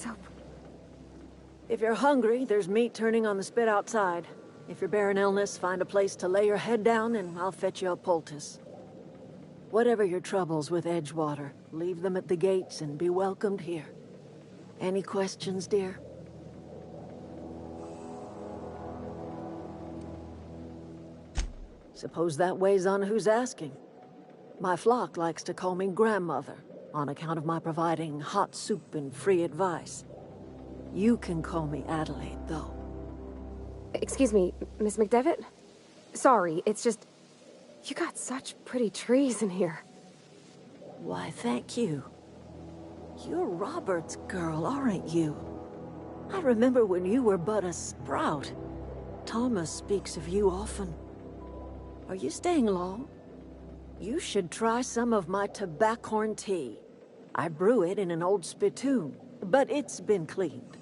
soup. If you're hungry, there's meat turning on the spit outside. If you're bearing illness, find a place to lay your head down and I'll fetch you a poultice. Whatever your troubles with Edgewater, leave them at the gates and be welcomed here. Any questions, dear? Suppose that weighs on who's asking. My flock likes to call me grandmother, on account of my providing hot soup and free advice. You can call me Adelaide, though. Excuse me, Miss McDevitt? Sorry, it's just... You got such pretty trees in here. Why, thank you. You're Robert's girl, aren't you? I remember when you were but a sprout. Thomas speaks of you often. Are you staying long? You should try some of my tobaccorn tea. I brew it in an old spittoon, but it's been cleaned.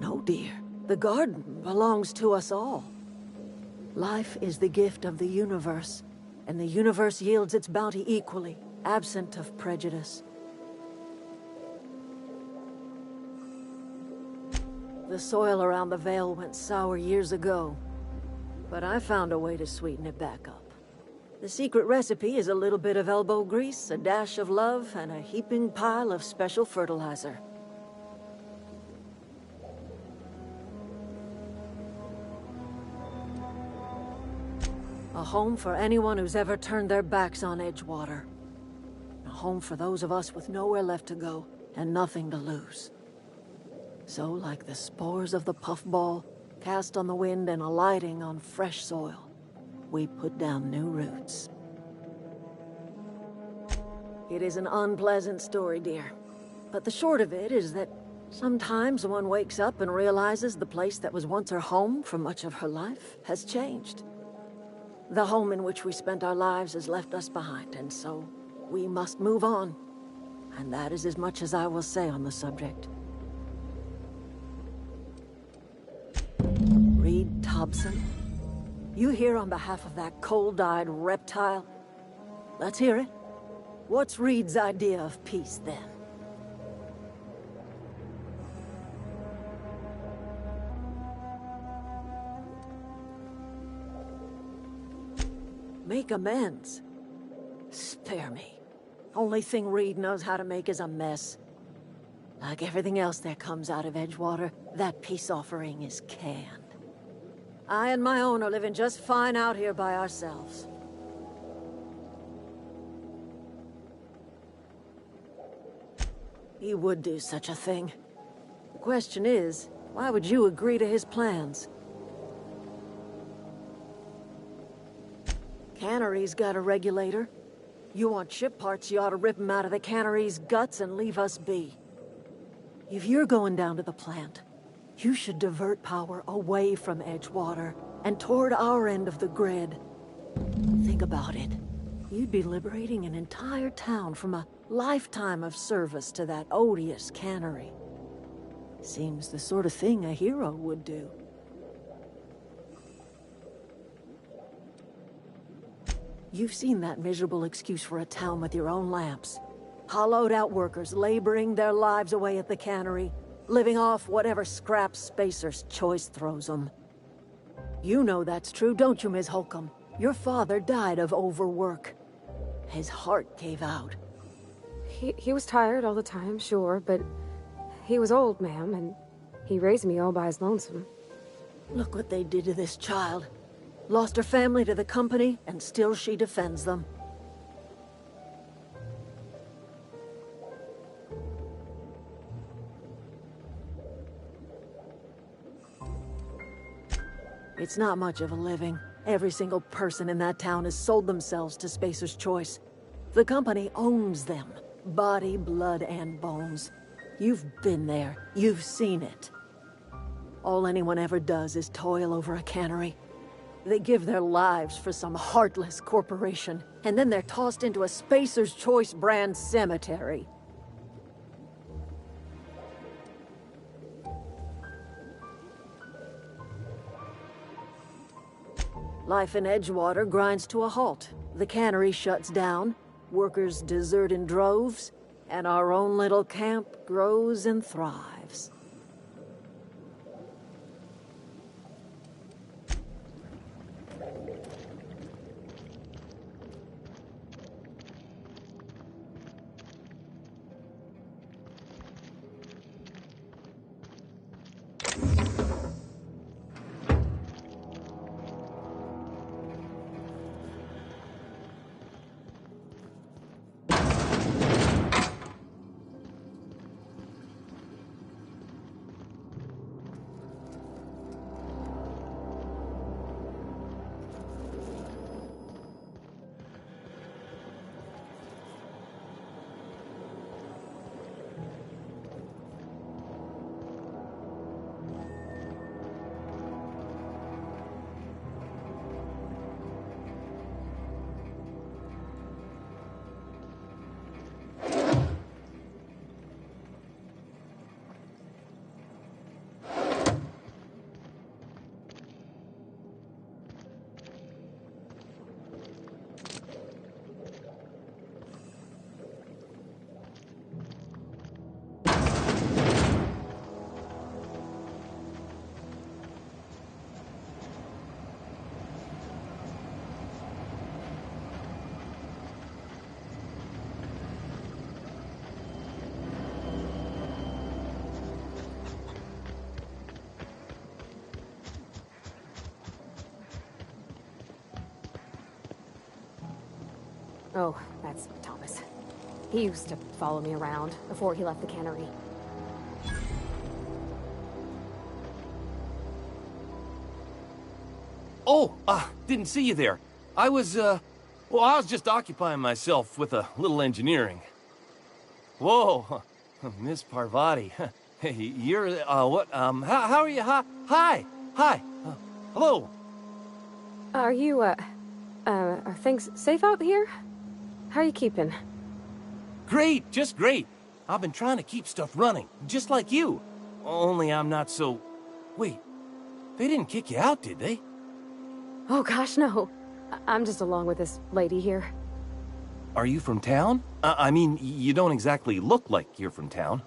No, dear. The garden belongs to us all. Life is the gift of the universe, and the universe yields its bounty equally, absent of prejudice. The soil around the Vale went sour years ago, but I found a way to sweeten it back up. The secret recipe is a little bit of elbow grease, a dash of love, and a heaping pile of special fertilizer. A home for anyone who's ever turned their backs on Edgewater. A home for those of us with nowhere left to go and nothing to lose. So, like the spores of the puffball, cast on the wind and alighting on fresh soil, we put down new roots. It is an unpleasant story, dear. But the short of it is that sometimes one wakes up and realizes the place that was once her home for much of her life has changed. The home in which we spent our lives has left us behind, and so we must move on. And that is as much as I will say on the subject. Reed Thompson? You here on behalf of that cold-eyed reptile? Let's hear it. What's Reed's idea of peace, then? Make amends? Spare me. Only thing Reed knows how to make is a mess. Like everything else that comes out of Edgewater, that peace offering is canned. I and my own are living just fine out here by ourselves. He would do such a thing. The question is, why would you agree to his plans? Cannery's got a regulator. You want ship parts, you ought to rip them out of the cannery's guts and leave us be. If you're going down to the plant, you should divert power away from Edgewater and toward our end of the grid. Think about it. You'd be liberating an entire town from a lifetime of service to that odious cannery. Seems the sort of thing a hero would do. You've seen that miserable excuse for a town with your own lamps. Hollowed-out workers laboring their lives away at the cannery, living off whatever scraps Spacer's Choice throws them. You know that's true, don't you, Ms. Holcomb? Your father died of overwork. His heart gave out. He was tired all the time, sure, but he was old, ma'am, and he raised me all by his lonesome. Look what they did to this child. Lost her family to the company, and still she defends them. It's not much of a living. Every single person in that town has sold themselves to Spacer's Choice. The company owns them. Body, blood, and bones. You've been there. You've seen it. All anyone ever does is toil over a cannery. They give their lives for some heartless corporation, and then they're tossed into a Spacer's Choice brand cemetery. Life in Edgewater grinds to a halt. The cannery shuts down, workers desert in droves, and our own little camp grows and thrives. Oh, that's Thomas. He used to follow me around before he left the cannery. Oh, didn't see you there. I was just occupying myself with a little engineering. Whoa, Miss Parvati. Hey, you're, what, how are you? Hi, hello. Are you, are things safe out here? How are you keeping? Great, just great. I've been trying to keep stuff running, just like you. Only I'm not so... Wait, they didn't kick you out, did they? Oh gosh, no. I'm just along with this lady here. Are you from town? I mean, you don't exactly look like you're from town.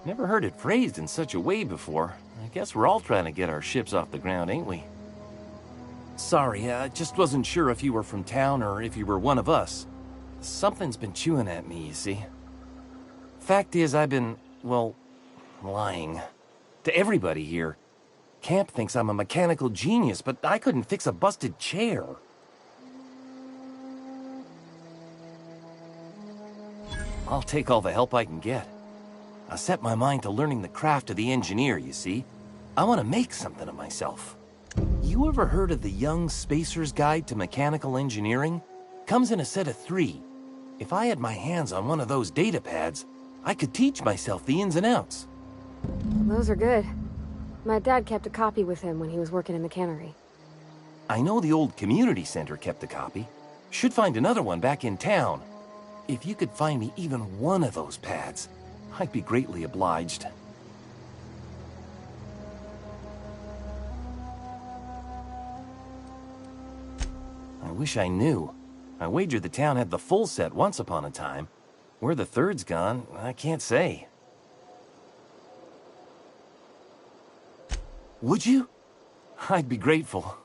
Never heard it phrased in such a way before. I guess we're all trying to get our ships off the ground, ain't we? Sorry, I just wasn't sure if you were from town or if you were one of us. Something's been chewing at me, you see. Fact is, I've been, well, lying. To everybody here. Camp thinks I'm a mechanical genius, but I couldn't fix a busted chair. I'll take all the help I can get. I set my mind to learning the craft of the engineer, you see. I want to make something of myself. You ever heard of the Young Spacer's Guide to Mechanical Engineering? Comes in a set of 3. If I had my hands on one of those data pads, I could teach myself the ins and outs. Those are good. My dad kept a copy with him when he was working in the cannery. I know the old community center kept a copy. Should find another one back in town. If you could find me even one of those pads, I'd be greatly obliged. I wish I knew. I wagered the town had the full set once upon a time. Where the third's gone, I can't say. Would you? I'd be grateful.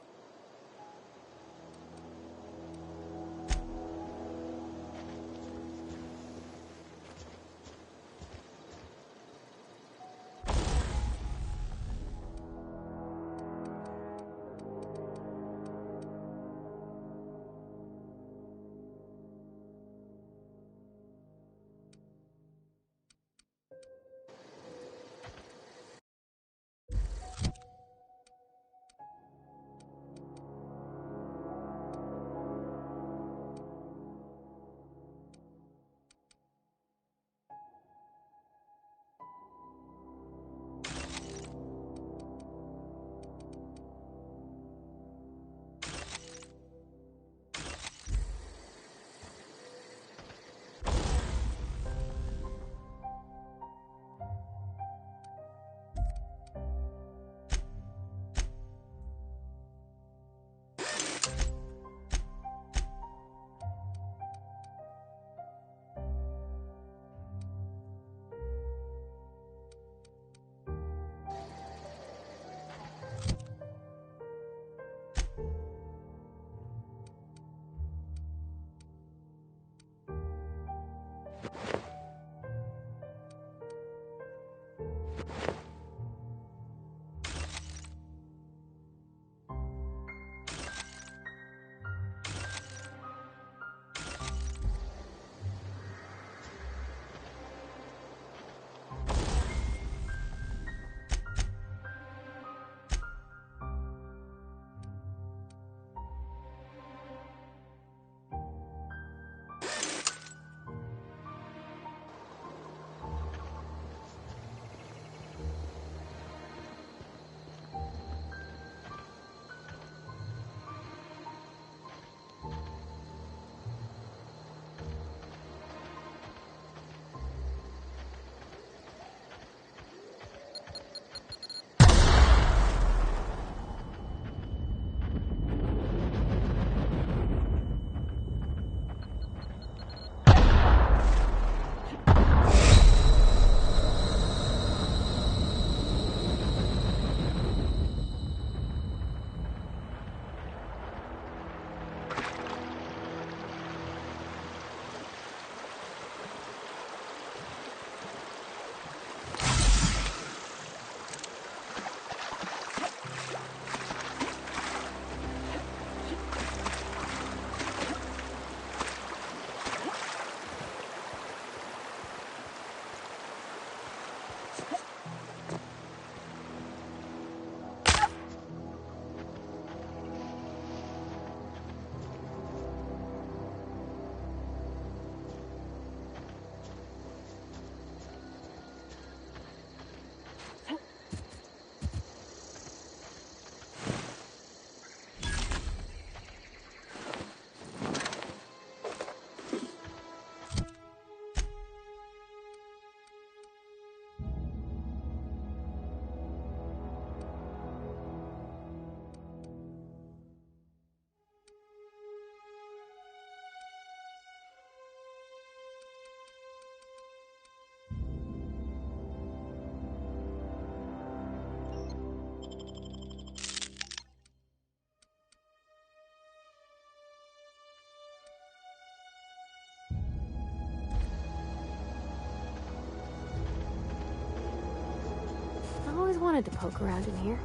wanted to poke around in here.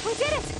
We did it!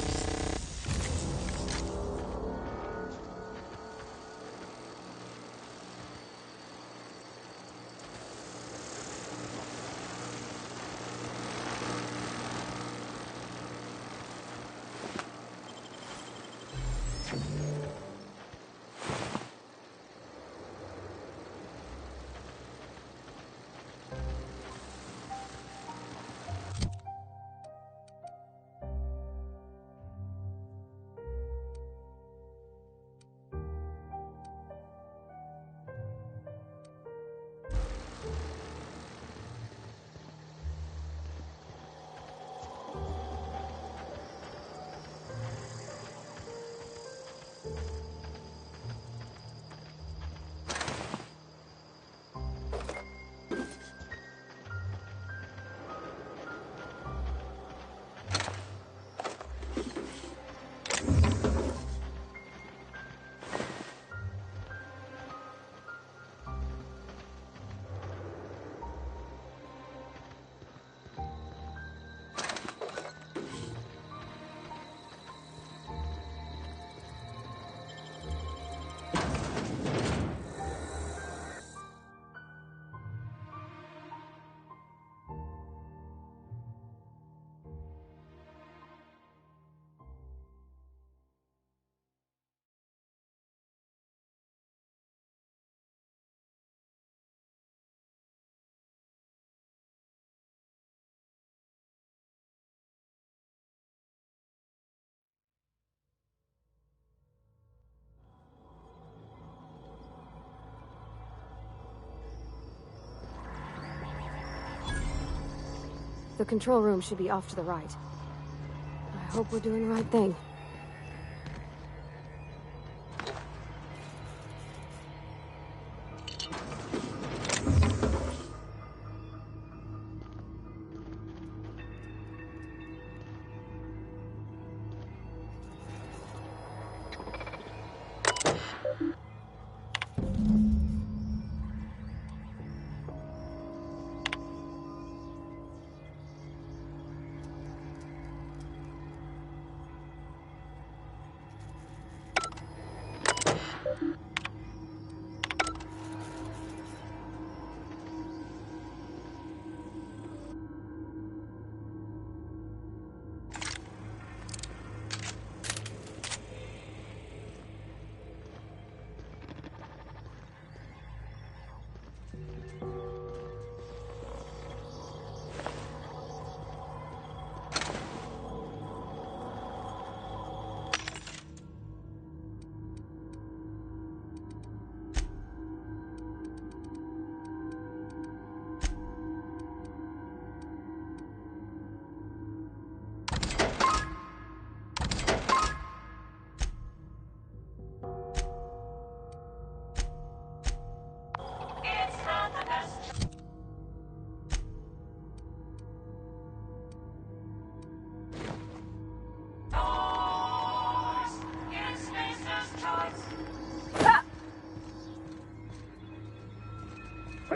The control room should be off to the right. I hope we're doing the right thing.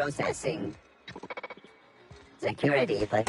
Processing. Security, but...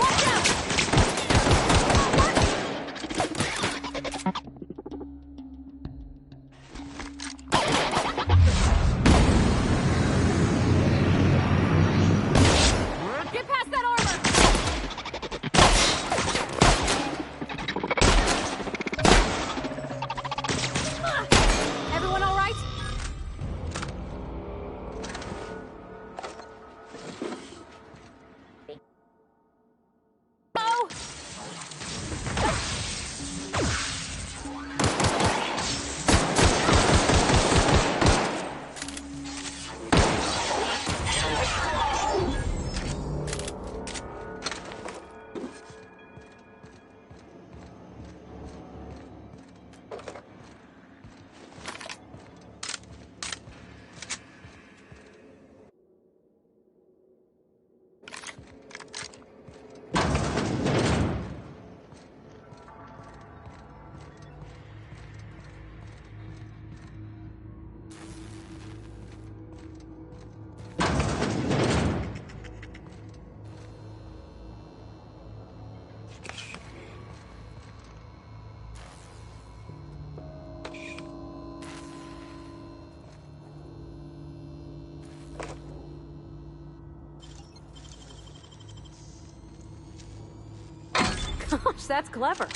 Gosh, that's clever.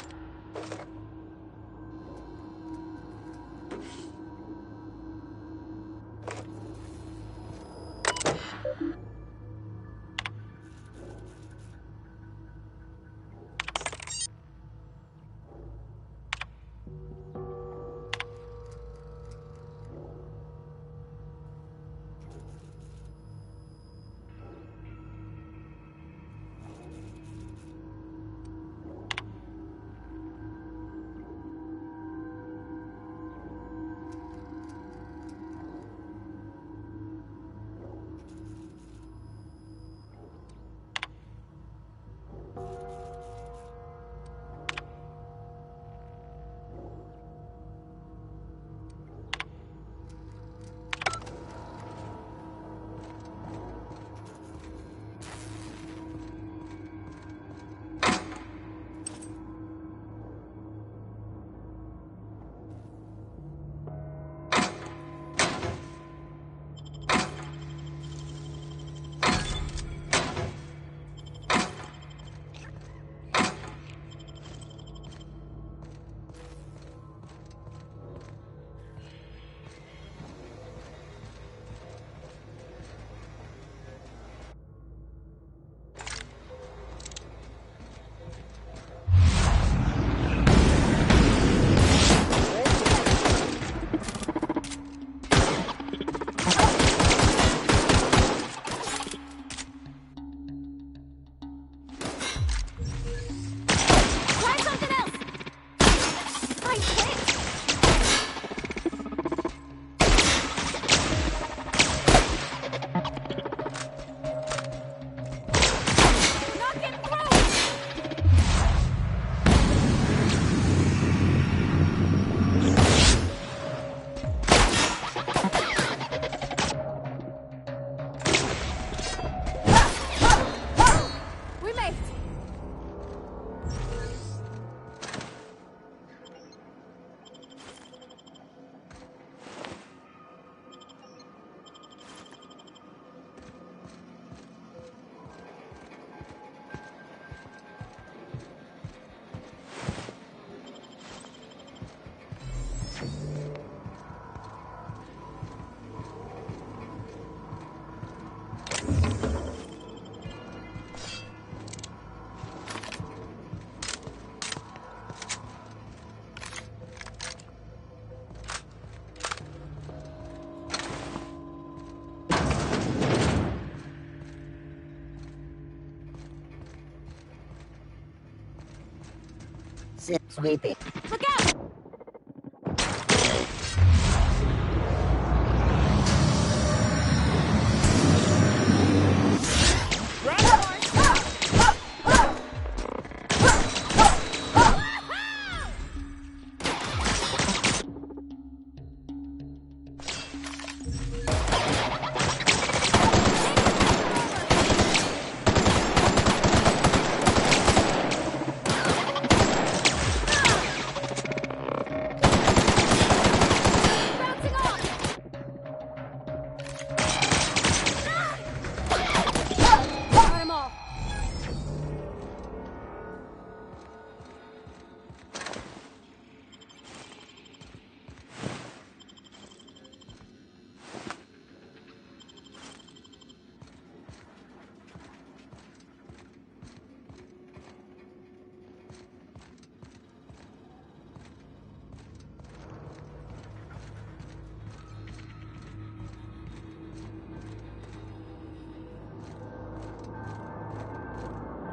Sweeping. Look out!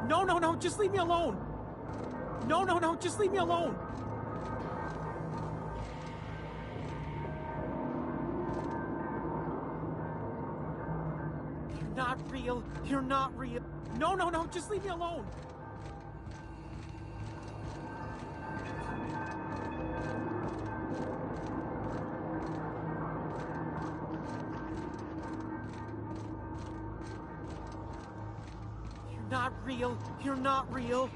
No, no, no, just leave me alone. No, no, no, just leave me alone. You're not real. You're not real. No, no, no, just leave me alone. You're not real. You're not real.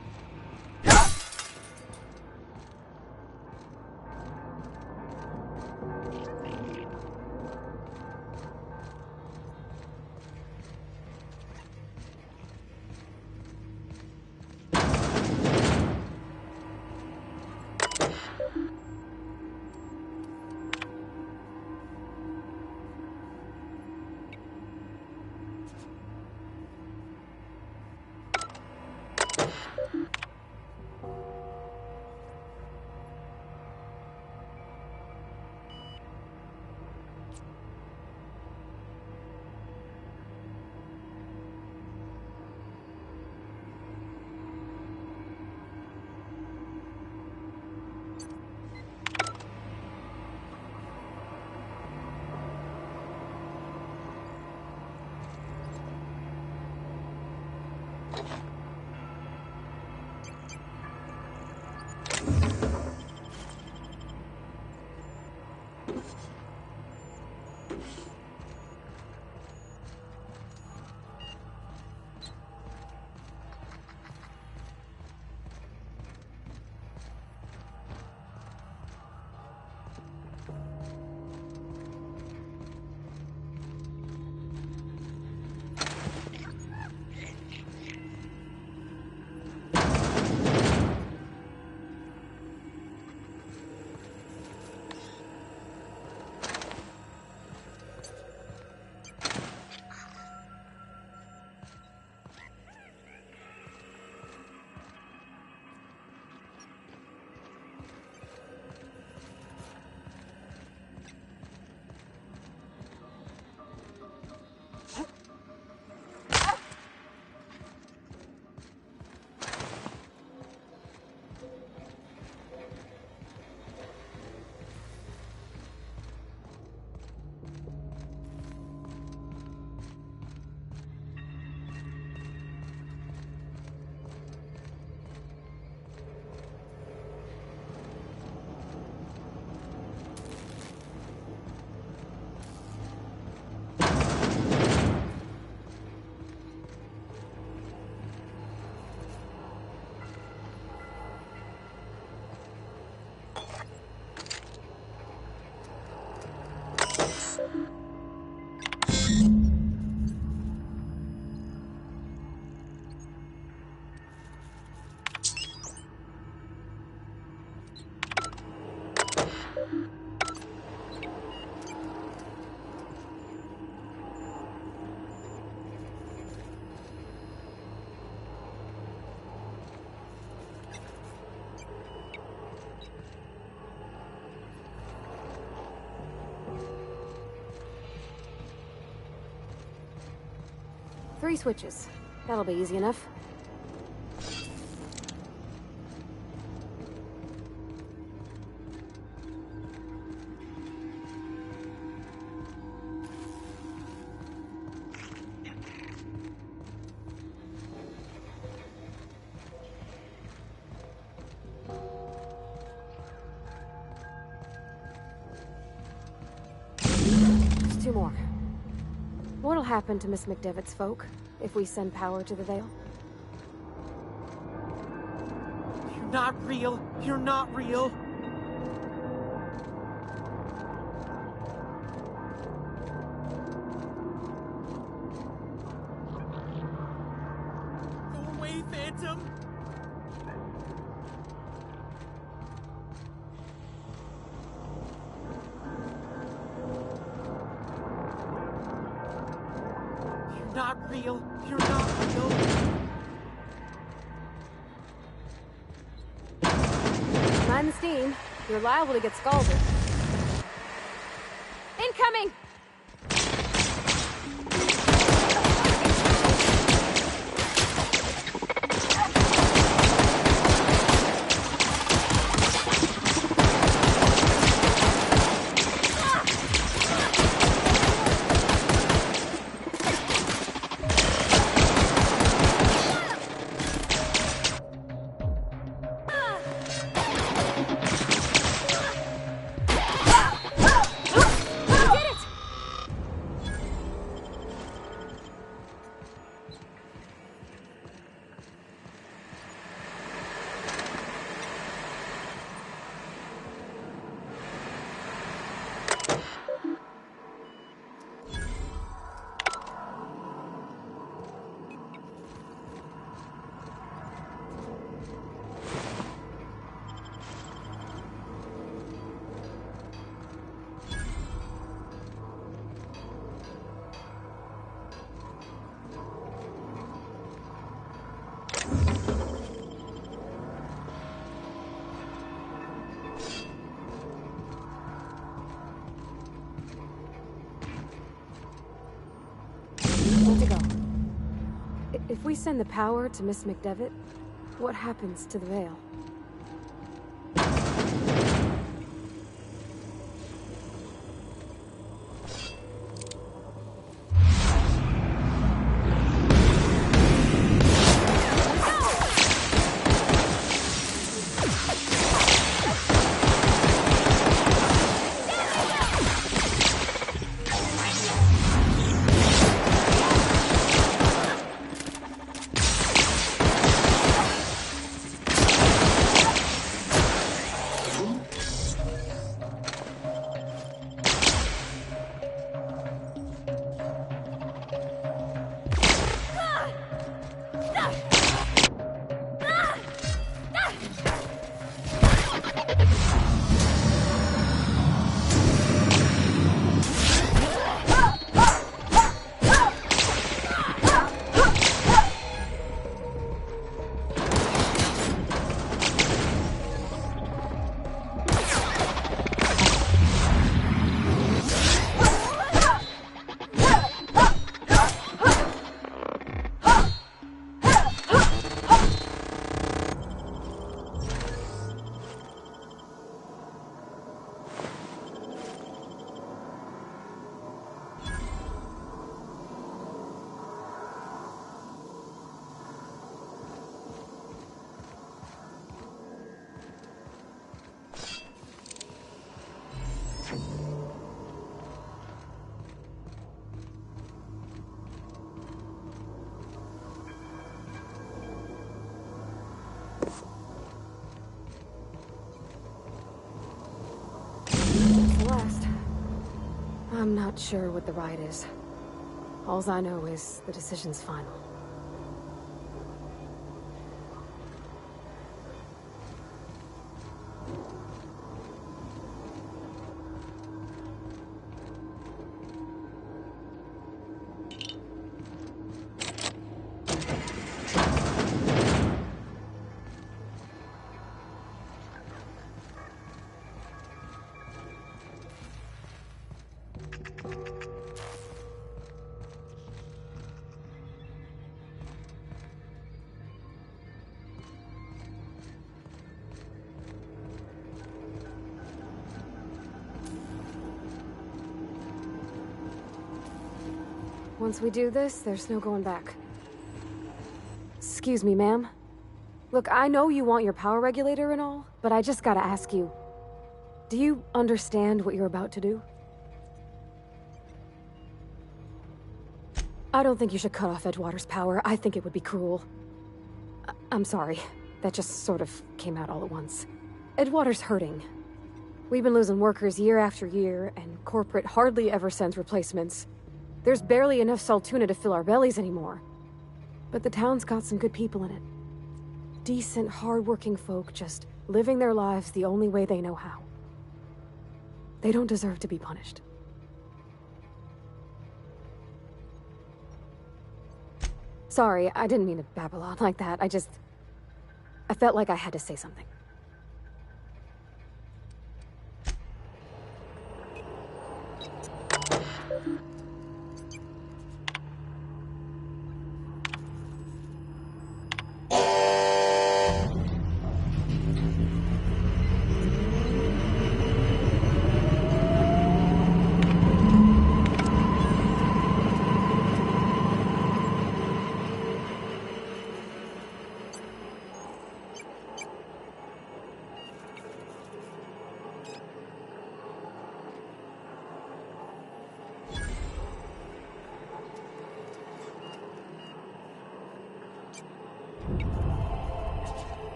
3 switches. That'll be easy enough. Just 2 more. What'll happen to Miss McDevitt's folk if we send power to the Vale? You're not real. You're not real. Go away, Phantom. You're not real. You're not real. Mind the steam. You're liable to get scalded. Incoming! Way to go. If we send the power to Miss McDevitt, what happens to the Vale? Celeste. I'm not sure what the right is. Alls I know is the decision's final. Once we do this, there's no going back. Excuse me, ma'am. Look, I know you want your power regulator and all, but I just gotta ask you. Do you understand what you're about to do? I don't think you should cut off Edgewater's power. I think it would be cruel. I'm sorry. That just sort of came out all at once. Edgewater's hurting. We've been losing workers year after year, and corporate hardly ever sends replacements. There's barely enough Saltuna to fill our bellies anymore. But the town's got some good people in it. Decent, hard-working folk just living their lives the only way they know how. They don't deserve to be punished. Sorry, I didn't mean to babble on like that. I felt like I had to say something.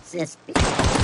Suspicious.